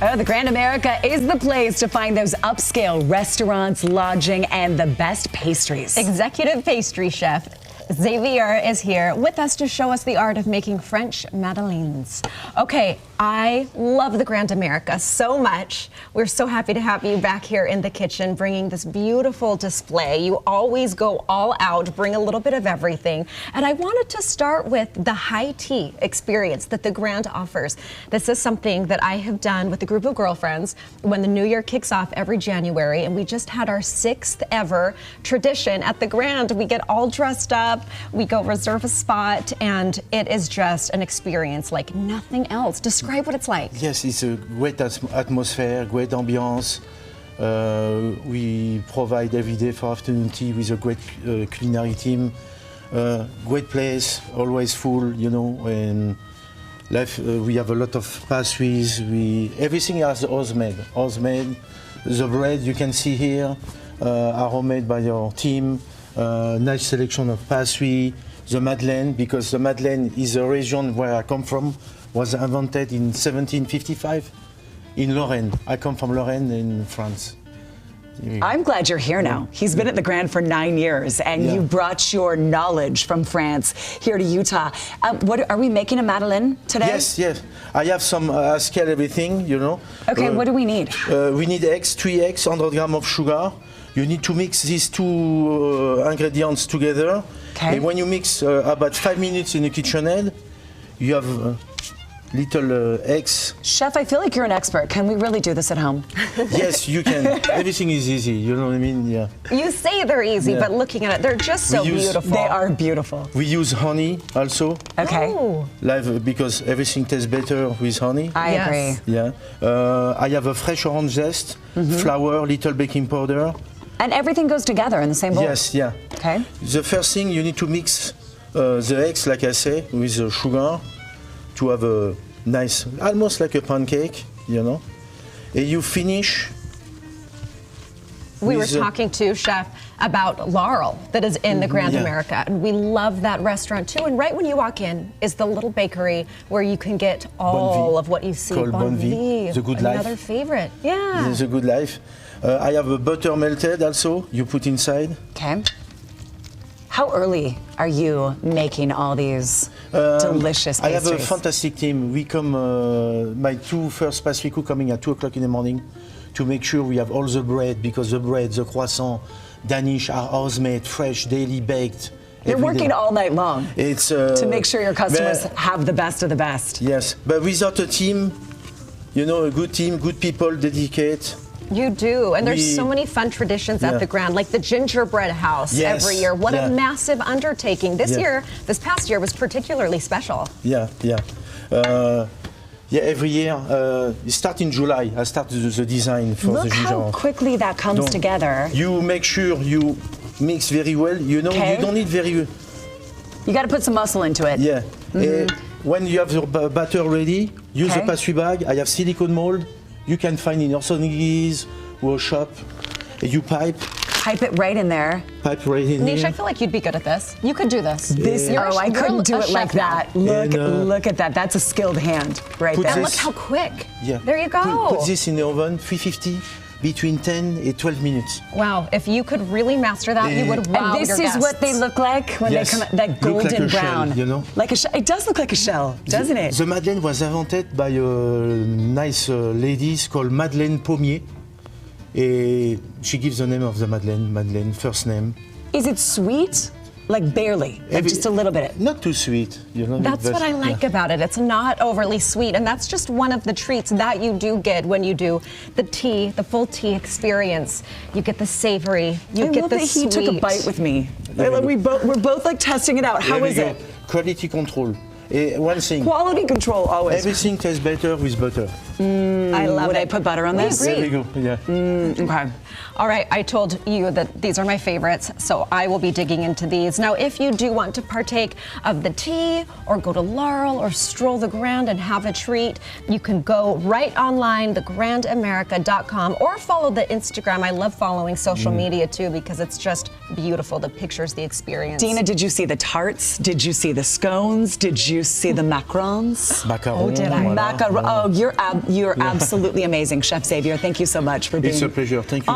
Oh, the Grand America is the place to find those upscale restaurants, lodging, and the best pastries. Executive pastry chef Xavier is here with us to show us the art of making French Madeleines. Okay, I love the Grand America so much. We're so happy to have you back here in the kitchen bringing this beautiful display. You always go all out, bring a little bit of everything. And I wanted to start with the high tea experience that the Grand offers. This is something that I have done with a group of girlfriends when the new year kicks off every January, and we just had our 6th ever tradition at the Grand. We get all dressed up, we go reserve a spot, and it is just an experience like nothing else. Describe what it's like. Yes, it's a great atmosphere, great ambiance. We provide every day for afternoon tea with a great culinary team. Great place, always full, you know. And life, we have a lot of pastries. Everything is house-made. The bread you can see here are homemade by our team. Nice selection of pastry. The Madeleine, because the Madeleine is a region where I come from, was invented in 1755 in Lorraine. I come from Lorraine in France. I'm glad you're here now. He's been at the Grand for 9 years, and you brought your knowledge from France here to Utah. What are we making a Madeleine today? Yes. I have some scale everything, you know. Okay, what do we need? We need eggs, 3 eggs, 100 grams of sugar. You need to mix these two ingredients together. Okay. And when you mix about 5 minutes in the KitchenAid, you have little eggs. Chef, I feel like you're an expert. Can we really do this at home? Yes, you can. Everything is easy, you know what I mean? Yeah. You say they're easy, but looking at it, they're just so beautiful. They are beautiful. We use honey also. Okay. Oh. Live, because everything tastes better with honey. I agree. Yeah. I have a fresh orange zest, flour, little baking powder. And everything goes together in the same bowl? Yes, yeah. Okay. The first thing, you need to mix the eggs, like I say, with the sugar to have a nice, almost like a pancake, you know. And you finish. We were talking to Chef about Laurel that is in the Grand America, and we love that restaurant too. And right when you walk in is the little bakery where you can get all of what you see. Bon Vie, the good life. Another favorite. Yeah. The good life. I have a butter melted also, you put inside. Okay. How early are you making all these delicious pastries? I have a fantastic team. We come, my 2 first pastry cooks coming at 2 o'clock in the morning to make sure we have all the bread, because the bread, the croissant, Danish are house-made, fresh, daily baked. You're working all night long to make sure your customers have the best of the best. Yes, but without a team, you know, a good team, good people, dedicate. You do, and there's so many fun traditions at the Grand, like the gingerbread house every year. What a massive undertaking. This past year was particularly special. Yeah. Every year, it starts in July. I start the design for the gingerbread. Look how quickly that comes together. You make sure you mix very well. You know, you don't need very... You got to put some muscle into it. Yeah. When you have your batter ready, use a pastry bag. I have silicone mold. You can find in your Sonny's or shop. You pipe it right in there. Pipe right in Nish, here. I feel like you'd be good at this. You could do this. I couldn't do it like that. Look at that. That's a skilled hand right there. And look how quick. Yeah. There you go. Put this in the oven, 350, between 10 and 12 minutes. Wow, if you could really master that, you would wow your guests. And this is what they look like when they come out, that golden brown. Shell, you know? Like a shell. It does look like a shell, doesn't it? The Madeleine was invented by a nice lady called Madeleine Pommier. She gives the name of the Madeleine, first name. Is it sweet? Like barely, like just a little bit. Not too sweet, you know. That's what I like about it. It's not overly sweet, and that's just one of the treats that you do get when you do the tea, the full tea experience. You get the savory, you get the sweet. He took a bite with me. We're both like testing it out. How is it? Quality control. One thing. Quality control always. Everything tastes better with butter. I love it. Would I put butter on this? There we go. Yeah. Okay. All right, I told you that these are my favorites, so I will be digging into these. Now, if you do want to partake of the tea or go to Laurel or stroll the Grand and have a treat, you can go right online, thegrandamerica.com, or follow the Instagram. I love following social media too because it's just beautiful, the pictures, the experience. Dina, did you see the tarts? Did you see the scones? Did you you see the macarons? Macaron. Oh, did I? Voilà. Oh, you're absolutely amazing, Chef Xavier. Thank you so much for being. It's a pleasure. Thank you.